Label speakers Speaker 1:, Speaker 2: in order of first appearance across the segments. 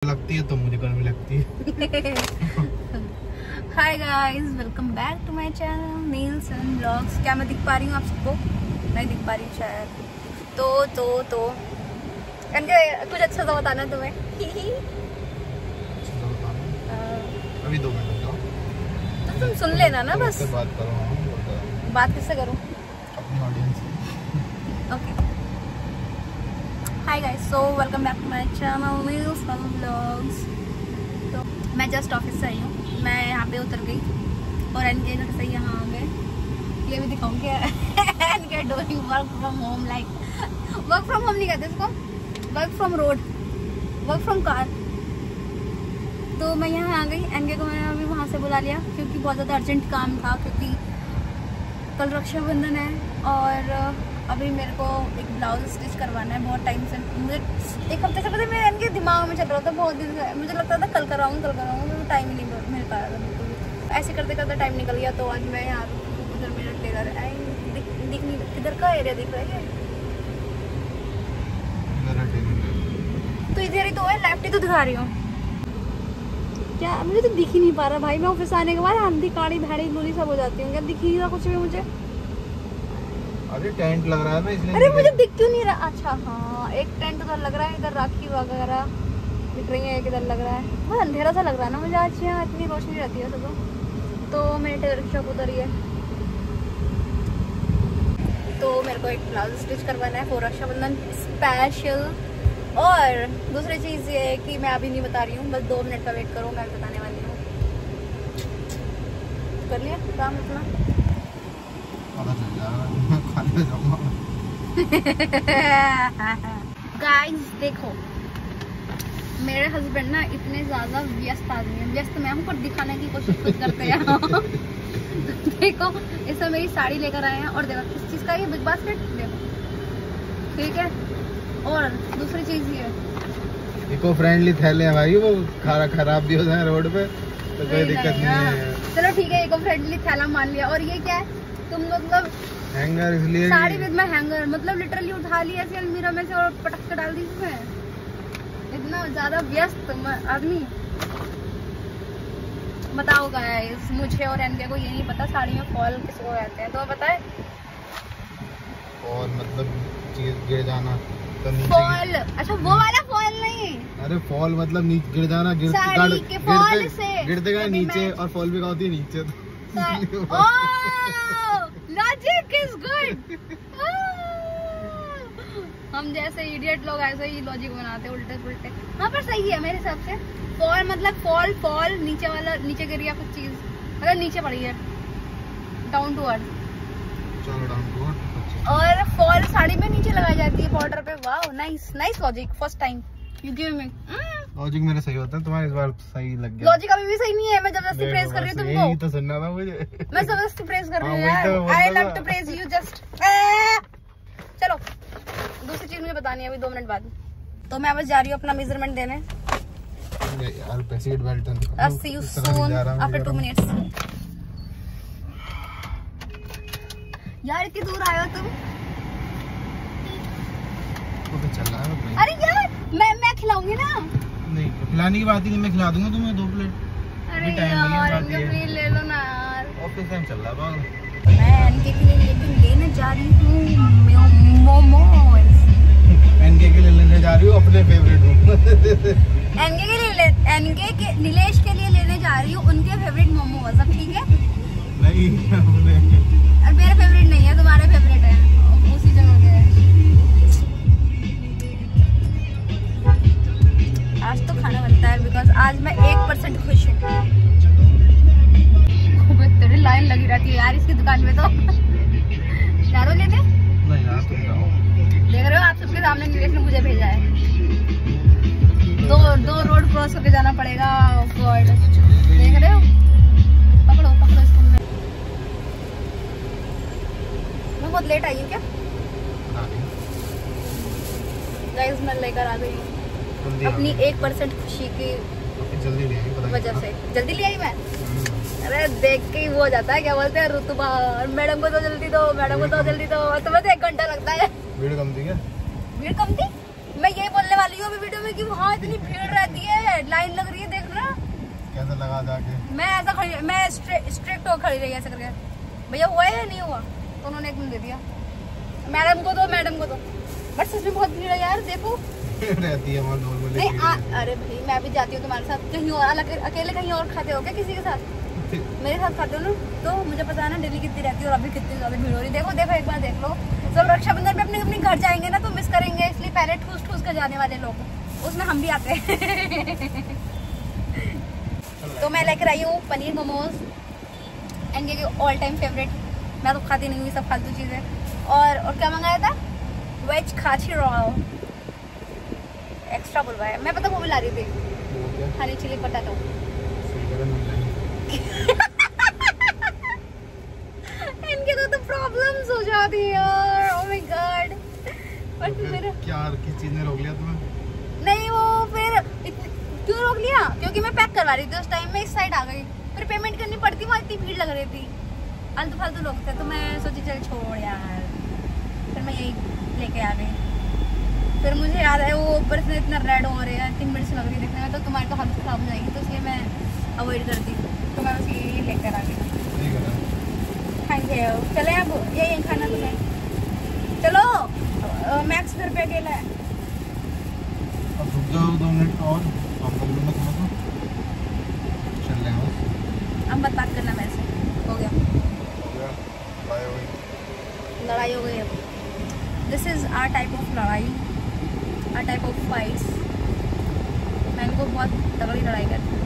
Speaker 1: लगती है तो मुझे गर्मी लगती है।
Speaker 2: Hi guys, welcome back to my channel Neels and blogs. क्या मैं दिख पा रही हूँ आप सबको? नहीं दिख पा रही हूँ शायद। तो कुछ अच्छा सा बताना तुम्हें।
Speaker 1: अभी 2 मिनट जाओ
Speaker 2: तो तुम सुन लेना ना बस।
Speaker 1: बात करो।
Speaker 2: बात किससे करूँ?
Speaker 1: अपनी ऑडियंस से।
Speaker 2: Okay. Hi guys, so welcome back to my channel Neels and blogs. तो मैं जस्ट ऑफिस से आई हूँ। मैं यहाँ पे उतर गई और एनके घर से यहाँ आ गए। ये भी दिखाऊंगी एनके doing work from home. Like work from home नहीं कहते इसको, work from road, work from car. तो मैं यहाँ आ गई। एनके को मैंने अभी वहाँ से बुला लिया क्योंकि बहुत ज़्यादा अर्जेंट काम था, क्योंकि कल रक्षाबंधन है और अभी मेरे को एक ब्लाउज स्टिच करवाना है। बहुत टाइम से, मुझे एक हफ्ते से पता है, मेरे इनके दिमाग में चल रहा था बहुत दिन से। मुझे लगता था कल कराऊँ, तो टाइम ही नहीं मिल पा रहा था बिल्कुल। ऐसे करते करते टाइम निकल गया। तो आज मैं यहाँ उधर मेरा टेलर दिख नहीं, किधर का एरिया दिख रहा है? तो इधर ही तो है, लेफ्ट ही तो दिखा रही हूँ क्या? मुझे तो दिख ही नहीं पा रहा भाई। मैं ऑफिस आने के बाद आंधी काड़ी भेड़ी लूली सब हो जाती हूँ। क्या दिख ही नहीं रहा कुछ भी मुझे?
Speaker 1: अरे टेंट लग रहा है ना इसलिए।
Speaker 2: अरे मुझे दिख क्यों नहीं रहा? अच्छा हाँ, एक टेंट उधर लग रहा है, इधर राखी वगैरह दिख रही है, एक इधर लग रहा है। बहुत अंधेरा सा लग रहा है ना मुझे आज। यहाँ इतनी रोशनी रहती है तो मेरे टेलर की शॉप उधर ही है। तो मेरे को एक ब्लाउज स्टिच करवाना है फॉर रक्षाबंधन स्पेशल। और दूसरी चीज़ ये है कि मैं अभी नहीं बता रही हूँ, बस 2 मिनट का वेट करो, मैं बताने वाली हूँ। कर लिया काम अपना? गाइस देखो, मेरे हस्बैंड ना इतने ज्यादा व्यस्त आदमी हैं। व्यस्त मैं हूँ पर दिखाने की कोशिश कुछ करते हैं। देखो इस समय मेरी साड़ी लेकर आए हैं और देखो किस चीज का ये बिग बास्केट देखो, ठीक है। और दूसरी चीज ये
Speaker 1: इको फ्रेंडली थैले हैं भाई, वो खराब भी हो जाए रोड पे तो कोई दिक्कत नहीं है।
Speaker 2: चलो ठीक है, इको फ्रेंडली थैला मान लिया। और ये क्या है? तुम मतलब
Speaker 1: हैंगर, इसलिए
Speaker 2: साड़ी विद में हैंगर, मतलब लिटरली उठा लिया ऐसे अलमीरा में से और पटक के डाल दी इसमें। इतना ज्यादा व्यस्त आदमी। बताओ गाइस, मुझे और एनके को ये नहीं पता साड़ी में फॉल किसको कहते हैं, तो बताए?
Speaker 1: फॉल मतलब चीज गिर जाना तो नीचे।
Speaker 2: फॉल? अच्छा वो वाला फॉल नहीं।
Speaker 1: अरे फॉल मतलब नीचे गिर जाना, गिरते गए नीचे। और फॉल भी होती है नीचे तो।
Speaker 2: Logic is good. हम जैसे इडियट लोग ऐसे ही लॉजिक बनाते हैं उल्टे पुल्टे। हाँ पर सही है मेरे हिसाब से। फॉल मतलब फॉल नीचे वाला, नीचे गिर गया कुछ चीज, मतलब नीचे पड़ी है, डाउन टू अर्थ।
Speaker 1: चलो डाउन टू अर्थ।
Speaker 2: और फॉल साड़ी में नीचे लगाई जाती है बॉर्डर पे। Wow, nice nice logic, first time you give me.
Speaker 1: Logic मेरा सही होता है, तुम्हारे इस बार सही लग गया।
Speaker 2: लॉजिक अभी भी सही नहीं है, मैं जबरदस्ती प्रेस कर रही हूँ तुमको।
Speaker 1: यही तो सुनना था मुझे।
Speaker 2: मैं जबरदस्ती प्रेस कर रही हूँ यार। I love to press you just. चलो दूसरी चीज मुझे बतानी है अभी 2 मिनट बाद। तो मैं बस जा रही हूँ अपना मेजरमेंट देने।
Speaker 1: यार seat belt
Speaker 2: I'll see you soon after 2 minutes। यार इतनी दूर आए हो तुम?
Speaker 1: तो चल रहा है।
Speaker 2: अरे यार मैं खिलाऊंगी ना।
Speaker 1: नहीं खिलाने की बात ही नहीं, मैं खिला दूंगा तुम्हें 2 प्लेट।
Speaker 2: अरे यार प्लीज ले लो ना यार।
Speaker 1: ऑफिस टाइम चल रहा है।
Speaker 2: मैं एनके के लिए लेने जा रही हूँ मोमोज।
Speaker 1: एनके के लिए लेने जा रही हूँ अपने फेवरेट रूम।
Speaker 2: एनके के नीलेश के लिए लेने जा रही हूँ उनके फेवरेट मोमोज। अब ठीक है?
Speaker 1: नहीं
Speaker 2: मेरे फेवरेट नहीं है, तुम्हारे फेवरेट है, उसी जगह के है। आज तो खाना बनता है बिकॉज आज मैं 1% खुश हूँ। तेरी लाइन लगी रहती है यार इसकी दुकान में। तो चारों लेते
Speaker 1: नहीं यार, तुम जाओ।
Speaker 2: देख रहे हो आप सबके सामने नीलेश ने मुझे भेजा है। दो रोड क्रॉस होके जाना पड़ेगा। गॉड, देख रहे हो? पकड़ो इसको। मैं बहुत लेट आई हूँ क्या? गाइस मैं लेकर आ गई हूँ अपनी 1% खुशी की वजह से। जल्दी ले आई मैं। अरे देख के ही वो हो जाता है, क्या बोलते हैं रुतबा, मैडम को तो जल्दी दो, मैडम को तो जल्दी दो। समझ 1 घंटा लगता है।
Speaker 1: भीड़ कम थी क्या?
Speaker 2: भीड़ कम थी? मैं यही बोलने वाली हूँ अभी वीडियो में कि वहाँ इतनी भीड़ रहती है, लाइन लग रही है, देख ना
Speaker 1: कैसा लगा जाके। मैं
Speaker 2: ऐसा खड़ी, मैं स्ट्रिक्ट हो खड़ी रही ऐसा करके, भैया हुआ है या नहीं हुआ, तो उन्होंने 1 मिनट दे दिया, मैडम को दो। बट सच में बहुत भीड़ है यार, देखो
Speaker 1: रहती है वहाँ नॉर्मली।
Speaker 2: अरे भाई मैं भी जाती हूँ तुम्हारे साथ कहीं और, अकेले कहीं और खाते हो क्या किसी के साथ? मेरे साथ खाते हो ना, तो मुझे पता है ना दिल्ली कितनी रहती है और अभी कितनी ज्यादा भीड़ हो रही है। देखो एक बार देख लो, जब रक्षाबंधन पे अपने घर जाएंगे ना तो मिस करेंगे, इसलिए पहले ठूस कर जाने वाले लोग, उसमें हम भी आते हैं। तो मैं लेकर आई हूँ पनीर मोमोज, इनके ऑल टाइम फेवरेट, मैं तो खाती नहीं हुई सब फालतू चीज़ें। और क्या मंगाया था, वेज खाची रोल एक्स्ट्रा बुलवाया, मैं पता वो भी ला रही थी, हनी चिली पटाटो। इनके तो प्रॉब्लम्स हो जाती है यार, ओह माय गॉड। बट मेरे
Speaker 1: क्या किस चीज ने रोक लिया तुम्हें?
Speaker 2: नहीं वो फिर क्यों रोक लिया, क्योंकि मैं पैक करवा रही थी उस टाइम में, इस साइड आ गई, फिर पेमेंट करनी पड़ती, वहाँ इतनी भीड़ लग रही थी, आलतू फालतू लोग थे, तो मैं सोची चल छोड़ यार, फिर मैं यही लेके आ गई। फिर मुझे याद है वो ऊपर से इतना रेड हो रहे हैं, 3 मिनट से लग रही देखने में, तो तुम्हारी तो हालत खराब हो जाएगी, तो इसलिए मैं अवॉइड करती, तो मैं बस ये लेकर आ गई। Thank you. चले अब यही खाना तुम्हें, चलो मैक्स घर पे अकेला है।
Speaker 1: अब रुक जाओ 2 मिनट और, काम कर लूँगा थोड़ा सा, चल रहे हैं।
Speaker 2: अब मत बात करना मेरे से, हो गया लड़ाई हो गई। अब this is our type of लड़ाई, आवर टाइप ऑफ फाइट्स। मैं इनको बहुत तगड़ी लड़ाई करती हूँ।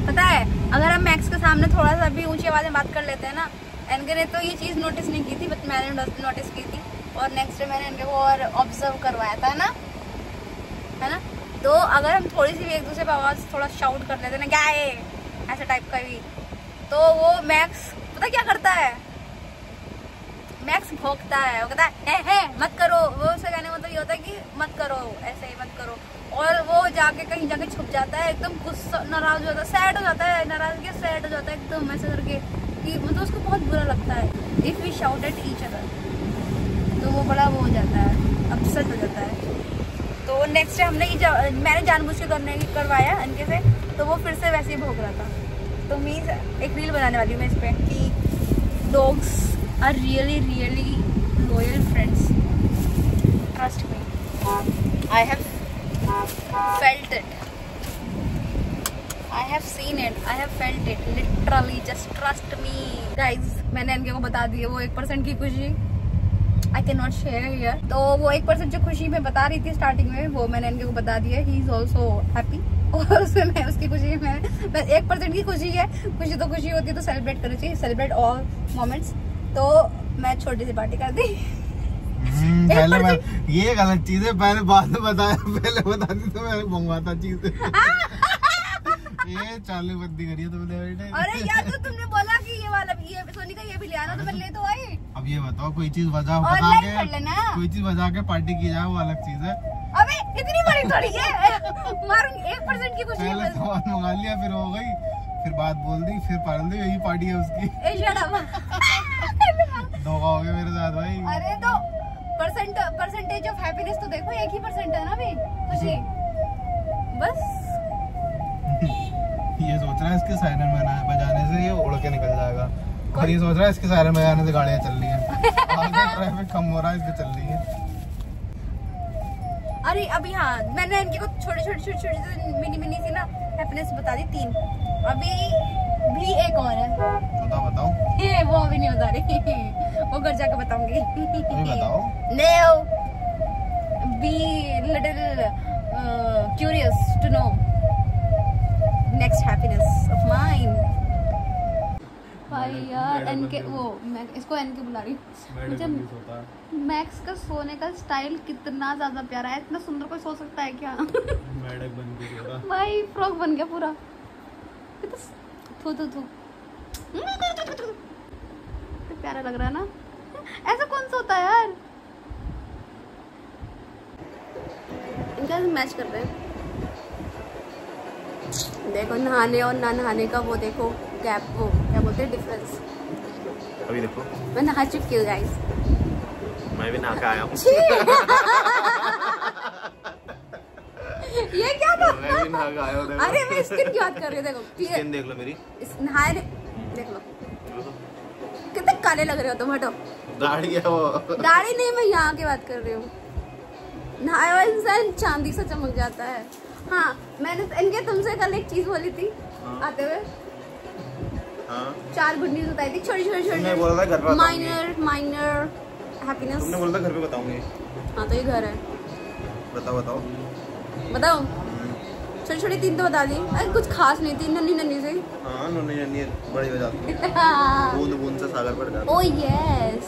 Speaker 2: पता है अगर हम मैक्स के सामने थोड़ा सा भी ऊंची आवाज में बात कर लेते हैं ना, इनके ने तो ये चीज़ नोटिस नहीं की थी, बट मैंने नोटिस की थी, और नेक्स्ट डे मैंने इनके को और ऑब्जर्व करवाया था ना, है ना। तो अगर हम थोड़ी सी भी एक दूसरे पर आवाज़ थोड़ा शाउट कर लेते ना, क्या है ऐसा टाइप का भी, तो वो मैक्स पता क्या करता है, मैक्स भौंकता है, वो कहता है मत करो, वो उससे कहने मतलब ये होता है कि मत करो, ऐसे ही मत करो, और वो जाके कहीं जाके छुप जाता है, एकदम गुस्सा, नाराज हो जाता है, सैड हो जाता है, नाराजगी सैड हो जाता है एकदम ऐसे करके कि मतलब उसको बहुत बुरा लगता है if we shout at each other, तो वो बड़ा वो हो जाता है, अपसेट हो जाता है। तो नेक्स्ट डे हमने मैंने जानबूझ के करवाया इनके से, तो वो फिर से वैसे ही भौंक रहा था। तो मैं एक रील बनाने वाली हूँ मैं इस पर कि dogs are really loyal friends, trust me, I have felt it, I have seen it, I have felt it, literally, just trust me guys। मैंने इनके को बता दिया वो 1% की खुशी I cannot share here, तो वो 1% जो खुशी मैं बता रही थी स्टार्टिंग में, वो मैंने इनके को बता दिया, he is also happy, और उसमें मैं उसकी खुशी में 1% की खुशी है, खुशी तो खुशी होती है तो सेलिब्रेट करनी चाहिए, सेलिब्रेट ऑल मोमेंट्स। तो मैं छोटी सी पार्टी कर दी।
Speaker 1: पहले ये गलत चीज है, पहले बाद में बताया, पहले बता दी तो मैं मंगवाता चीज। ये चालू बंदी करिए तुमने बेटे।
Speaker 2: अरे यार तो तुमने बोला कि ये वाला ये सोनी का ये भी ले आना, तो मैं ले तो आई।
Speaker 1: अब ये बताओ कोई चीज बता के कोई चीज बजा के पार्टी की जाए, वो अलग चीज है।
Speaker 2: अबे इतनी बड़ी थोड़ी है, मारूंगी 1% की खुशी है,
Speaker 1: पहले सामान मंगा लिया फिर हो गई, फिर बात बोल दी, फिर पाल दी, यही पार्टी है उसकी। धोखा हो गया मेरे साथ भाई।
Speaker 2: अरे तो परसेंटेज ऑफ हैप्पीनेस तो देखो 1% है ना भी खुशी, बस।
Speaker 1: ये सोच रहा है इसके सायरन बजाने से ये उड़ के निकल जाएगा, और ये सोच रहा है इसके सायरन बजाने से गाड़ियां चल रही हैं, आगे ट्रैफिक कम हो रहा है, इसलिए चल रही है।
Speaker 2: अरे अभी हाँ मैंने इनके को छोटी मिनी सी ना हैप्पीनेस बता दी 3, अभी भी एक और है।
Speaker 1: बताओ
Speaker 2: ये वो अभी नहीं बता रही, वो घर जाके बताऊंगी।
Speaker 1: बताओ।
Speaker 2: No, be little curious to know next happiness of mine। भाई यार इनके वो मैं इसको इनके बुला रही हूँ, मुझे मैक्स का सोने का स्टाइल कितना ज्यादा प्यारा है, इतना सुंदर कोई सो सकता है क्या?
Speaker 1: मेढक बन गया
Speaker 2: भाई, फ्रॉक बन गया पूरा, थू प्यारा लग रहा है ना, ऐसा कौन सा होता है यार? इनका मैच कर रहे हैं, देखो नहाने और ना नहाने का वो देखो गैप, वो क्या बोलते हैं डिफरेंस।
Speaker 3: अभी देखो
Speaker 2: मैं नहा चुकी हूँ गाइस।
Speaker 3: मैं भी नहा के आया हूँ।
Speaker 2: ये क्या बात?
Speaker 3: मैं भी नहा के आया हूँ।
Speaker 2: अरे मैं स्किन की बात कर रही हूँ। देखो
Speaker 3: स्किन देख लो मेरी।
Speaker 2: नहाए देख लो कितने काले लग रहे हो तुम। हटो।
Speaker 3: दाढ़ी है वो।
Speaker 2: दाढ़ी नहीं, मैं यहाँ की बात कर रही हूँ। नहाया हुआ इंसान चांदी सा चमक जाता है। हाँ मैंने इनके तुमसे कल एक चीज बोली थी। हाँ। आते हुए 4 गुड न्यूज बताई थी, छोटी छोटी
Speaker 3: बोला था घर पे
Speaker 2: माइनर हैप्पीनेस।
Speaker 3: तुमने बोला था घर पे बताऊंगी।
Speaker 2: हाँ तो ये घर है।
Speaker 3: बताओ
Speaker 2: छोटी छोटी 3 तो बता दी। अरे कुछ खास नहीं थी, नन्ही से।
Speaker 3: हाँ नन्ही बड़ी हो जाती है। बूंद बूंद से सागर पड़ जाता है।
Speaker 2: Oh yes.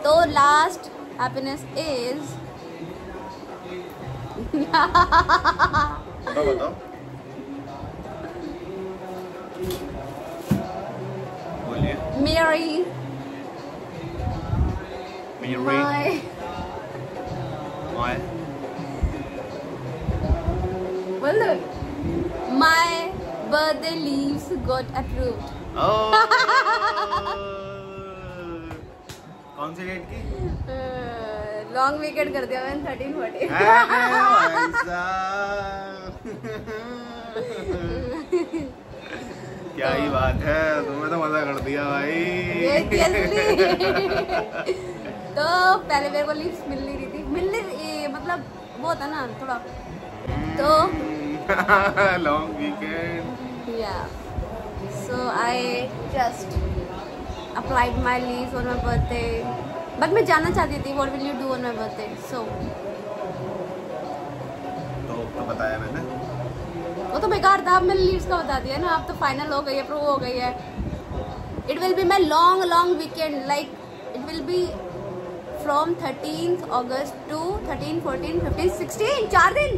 Speaker 2: तो लास्ट हैप्पीनेस इज
Speaker 3: बताओ बोलिए।
Speaker 2: मेरी My birthday leaves got approved.
Speaker 3: कौन सी डेट की?
Speaker 2: लॉन्ग वीकेंड कर दिया मैंने 13-14।
Speaker 3: क्या ही बात है, तुमने तो मजा कर दिया भाई।
Speaker 2: तो पहले मेरे को लीव्स मिल नहीं रही थी, मतलब वो होता ना थोड़ा तो
Speaker 3: long weekend.
Speaker 2: Yeah. So I just applied my leaves on my birthday. But मैं जानना चाहती थी what will you do on my birthday? So
Speaker 3: तो बताया मैंने।
Speaker 2: वो तो बेकार था। अब मैंने लीव्स का बता दिया ना। अब तो फाइनल हो गई है, प्रूव हो गई है। It will be my long weekend. Like it will be from 13th August to 13, 14, 15, 16 4 दिन।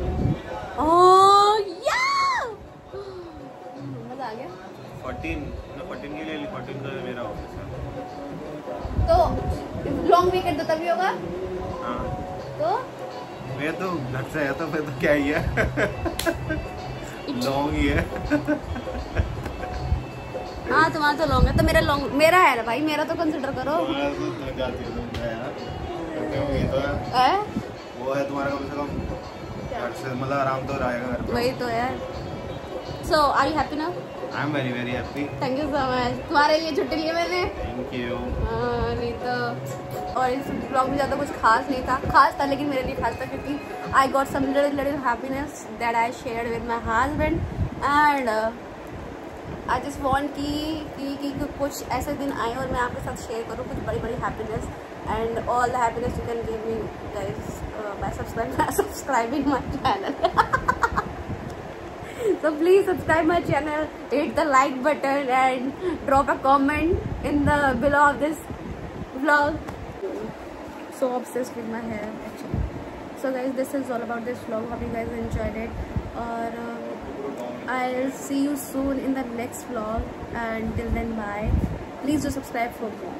Speaker 2: Oh yeah! मजा आ गया।
Speaker 3: 14 के लिए 14 का मेरा ऑफिस है।
Speaker 2: तो लॉन्ग वीकेंड तो तभी होगा।
Speaker 3: हाँ।
Speaker 2: तो
Speaker 3: मैं तो घर से आया तो फिर तो क्या ही है। लॉन्ग ही है।
Speaker 2: हाँ तुम्हारा तो लॉन्ग है, तो मेरा है ना भाई, मेरा तो कंसिडर करो।
Speaker 3: वो है तुम्हारा कम से कम मतलब आराम तो रहेगा घर पे।
Speaker 2: वही तो यार। So are you happy now?
Speaker 3: I am very happy.
Speaker 2: Thank you so much. तुम्हारे लिए छुट्टी ली है मैंने।
Speaker 3: Thank you.
Speaker 2: नहीं तो और इस ब्लॉग में ज़्यादा कुछ खास नहीं था। खास था लेकिन मेरे लिए खास था क्योंकि I got some little happiness that I shared with my husband and I just want कि कुछ ऐसे दिन आए और मैं आपके साथ शेयर करूँ कुछ बड़ी happiness and all the happiness you can give me guys by subscribing my channel. So please subscribe my channel, hit the like button and drop a comment in the below of this vlog. So obsessed with my hair actually. So guys, this is all about this vlog. Hope you guys enjoyed it. Or I'll see you soon in the next vlog. And till then, bye. Please do subscribe for more.